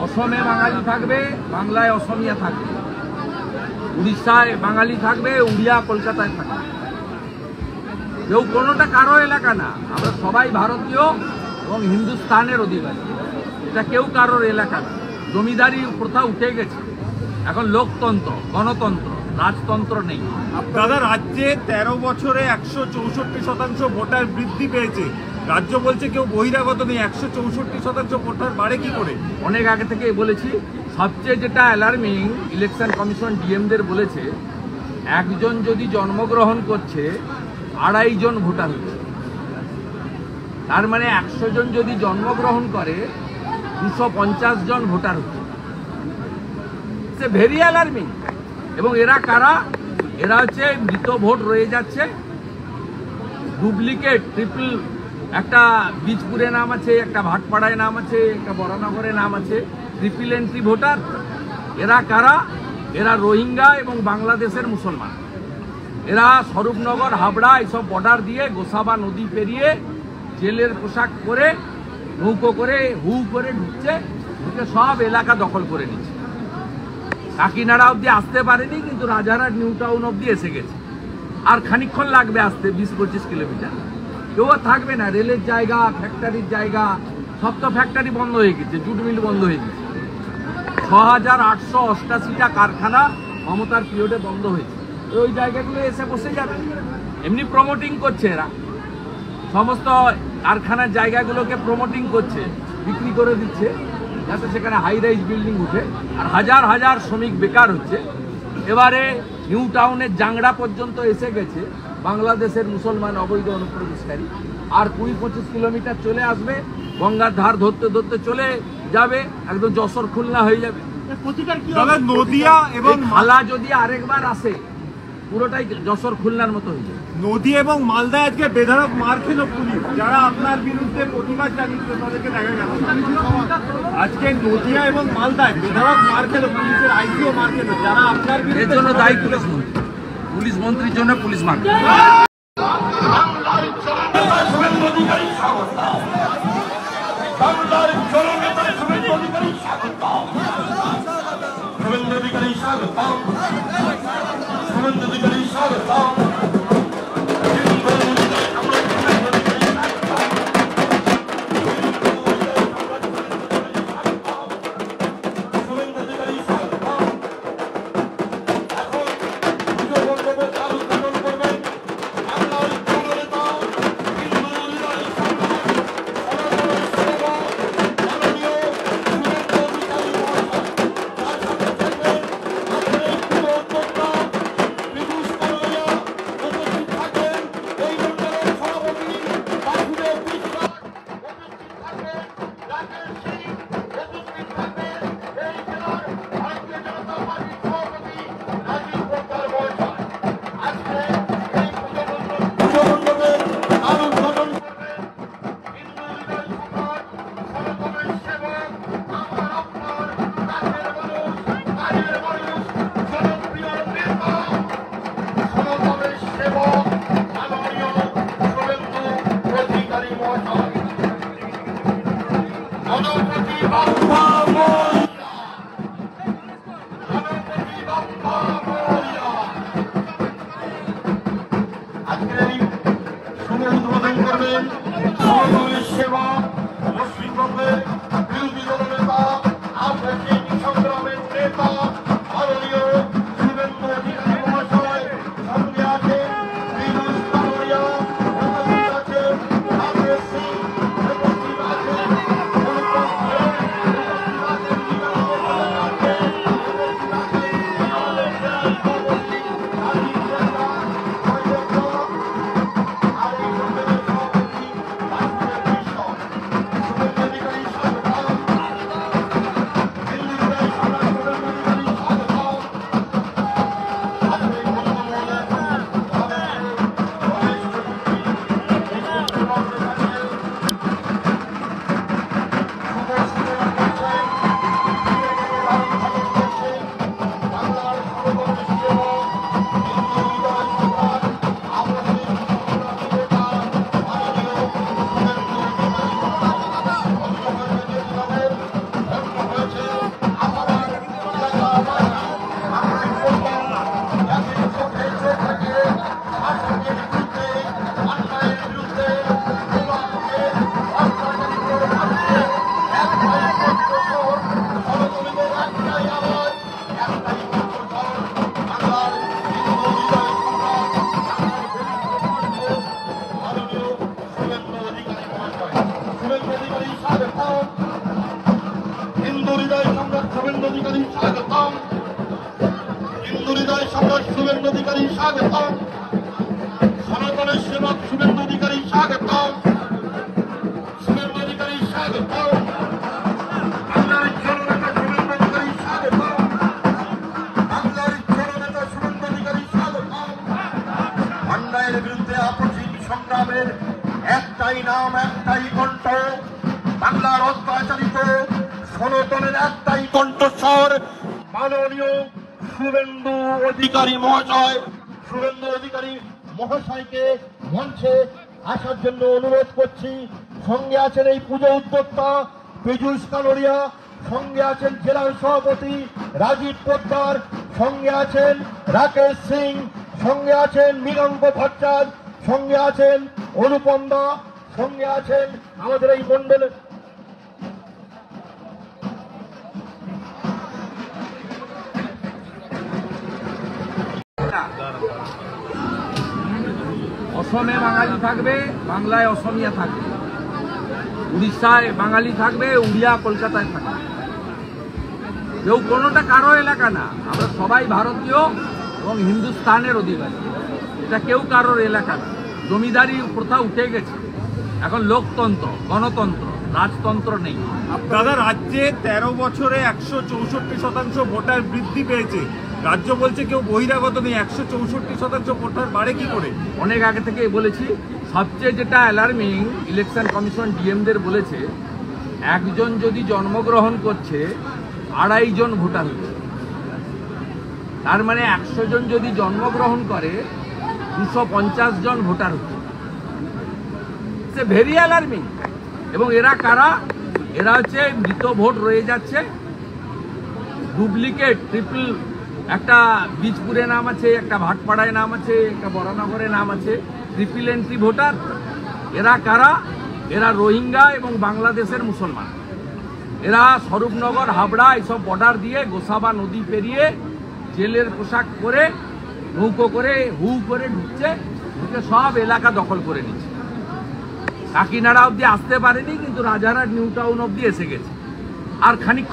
অসমে বাঙালি থাকবে, বাংলায় অসমিয়া থাকবে, উড়িষ্যায় বাঙালি থাকবে, উড়িয়া কলকাতায় থাকবে। কেউ কোনোটা কারো এলাকা না, আমরা সবাই ভারতীয় এবং হিন্দুস্তানের অধিবাসী। এটা কেউ কারোর এলাকা না। জমিদারি প্রথা উঠে গেছে, এখন লোকতন্ত্র, গণতন্ত্র, রাজতন্ত্র নেই। দাদা, রাজ্যে 13 বছরে 164% ভোটার বৃদ্ধি পেয়েছে। রাজ্য বলছে কেউ বহিরাগত নেই, 164% ভোটার বাড়ে কি করে? অনেক আগে থেকে বলেছি। সবচেয়ে যেটা অ্যালার্মিং, ইলেকশন কমিশন ডিএমদের বলেছে, একজন যদি জন্মগ্রহণ করছে 2.5 জন ভোটার হচ্ছে। তার মানে 100 জন যদি জন্মগ্রহণ করে 250 জন ভোটার হচ্ছে। Very alarming. এবং এরা কারা? এরা হচ্ছে মৃত ভোট রয়ে যাচ্ছে, ডুপ্লিকেট, ট্রিপল, একটা বীজপুরে নাম আছে, একটা ভাটপাড়ায় নাম আছে, একটা বরানগরে নাম আছে, ট্রিপল এন্ট্রি ভোটার। এরা কারা? এরা রোহিঙ্গা এবং বাংলাদেশের মুসলমান। এরা স্বরূপনগর, হাবড়া এইসব বর্ডার দিয়ে গোসাবা নদী পেরিয়ে জেলের পোশাক পরে নৌকো করে হু করে ঢুকছে, ঢুকে সব এলাকা দখল করে নিচ্ছে। কাকিনাড়া অব্দি আসতে পারেনি, কিন্তু রাজারহাট নিউ টাউন অব্দি এসে গেছে। আর খানিকক্ষণ লাগবে আসতে, 20-25 কিলোমিটার। কেউ থাকবে না। রেলের জায়গা, ফ্যাক্টরির জায়গা, সব তো ফ্যাক্টরি বন্ধ হয়ে গেছে, জুট মিল বন্ধ হয়ে গেছে। 6888টা কারখানা মমতার পিরিয়ডে বন্ধ হয়েছে। ওই জায়গাগুলো এসে বসে যাবে। এমনি প্রমোটিং করছে এরা, সমস্ত কারখানার জায়গাগুলোকে প্রমোটিং করছে, বিক্রি করে দিচ্ছে, যাতে সেখানে হাই রাইজ বিল্ডিং উঠে। আর হাজার হাজার শ্রমিক বেকার হচ্ছে। এবারে নিউ টাউনের জাংড়া পর্যন্ত এসে গেছে বাংলাদেশের মুসলমান অবৈধ অনুপ্রবেশকারী। আর 20-25 কিলোমিটার চলে আসবে, গঙ্গার ধার ধরতে ধরতে চলে যাবে, একদম যশোর খুলনা হয়ে যাবে। নদিয়া এবং মালা যদি আরেকবার আসে, পুরোটাই যশোর খুলনার মতো হয়ে যাবে। নদী এবং মালদায় আজকে বেধড়ক মার খেল পুলিশ। যারা আপনার বিরুদ্ধে প্রতিবাদ জানিয়েছিল তাদেরকে দেখা গেল। আজকে নদিয়া এবং মালদায় বেধড়ক মার খেল পুলিশের, আইসিও মার খেল। যারা আপনার বিরুদ্ধে, এর জন্য দায়ী পুলিশ মন্ত্রী। পুলিশ মন্ত্রীর জন্য পুলিশ মার। শুভেন্দু অধিকারী স্বাগতম, হিন্দু হৃদয় সম্রাট শুভেন্দু অধিকারী স্বাগতম, হিন্দু হৃদয় সম্রাট শুভেন্দু অধিকারী স্বাগতম, সনাতনের সেবক শুভেন্দু অধিকারী স্বাগতম, শুভেন্দু অধিকারী স্বাগতম, বাংলার জননেতা শুভেন্দু অধিকারী স্বাগতম, বাংলার জননেতা শুভেন্দু অধিকারী স্বাগতম। অন্যায়ের বিরুদ্ধে আপসীন সংগ্রামের একটাই নাম, একটাই কণ্ঠ, বাংলার অত্যাচারিত সনাতনের একটাই কণ্ঠস্বর মাননীয় শুভেন্দু অধিকারী মহাশয়। শুভেন্দু অধিকারী মহাশয়কে মঞ্চে আসার জন্য অনুরোধ করছি। সঙ্গে আছেন এই পুজো উদ্যোক্তা পীযূষ কালোরিয়া, সঙ্গে আছেন জেলার সভাপতি রাজীব পোদ্দার, সঙ্গে আছেন রাকেশ সিং, সঙ্গে আছেন মৃগাঙ্ক ভট্টাচার্য, সঙ্গে আছেন অনুপম দা, সঙ্গে আছেন আমাদের এই মন্ডল। অসমে বাঙালি থাকবে, বাংলায় অসমিয়া থাকবে, উড়িষ্যায় বাঙালি থাকবে, উড়িয়া কলকাতায় থাকবে। কেউ কোনোটা কারো এলাকা না, আমরা সবাই ভারতীয় এবং হিন্দুস্তানের অধিবাসী। এটা কেউ কারোর এলাকা না। জমিদারি প্রথা উঠে গেছে, এখন লোকতন্ত্র, গণতন্ত্র, রাজতন্ত্র নেই। দাদা, রাজ্যে 13 বছরে 164% ভোটার বৃদ্ধি পেয়েছে। রাজ্য বলছে কেউ বহিরাগত নেই, 164% ভোটার বাড়ে কি করে? অনেক আগে থেকে বলেছি, সবচেয়ে যেটা অ্যালার্মিং, ইলেকশন কমিশন ডিএমদের বলেছে, একজন যদি জন্মগ্রহণ করছে 2.5 জন ভোটার হচ্ছে। তার মানে 100 জন যদি জন্মগ্রহণ করে 250 জন ভোটার হচ্ছে। It's very alarming. এবং এরা কারা? এরা হচ্ছে মৃত ভোট রয়ে যাচ্ছে, ডুপ্লিকেট, ট্রিপল, একটা বীজপুরে নাম আছে, একটা ভাটপাড়ায় নাম আছে, একটা বরানগরে নাম আছে, ট্রিপল এন্ট্রি ভোটার। এরা কারা? এরা রোহিঙ্গা এবং বাংলাদেশের মুসলমান। এরা স্বরূপনগর, হাবড়া এইসব বর্ডার দিয়ে গোসাবা নদী পেরিয়ে জেলের পোশাক পরে নৌকো করে হু করে ঢুকছে, ঢুকে সব এলাকা দখল করে নিচ্ছে। কাকিনাড়া অব্দি আসতে পারেনি, কিন্তু রাজারহাট নিউ টাউন অব্দি এসে গেছে। আর খানিক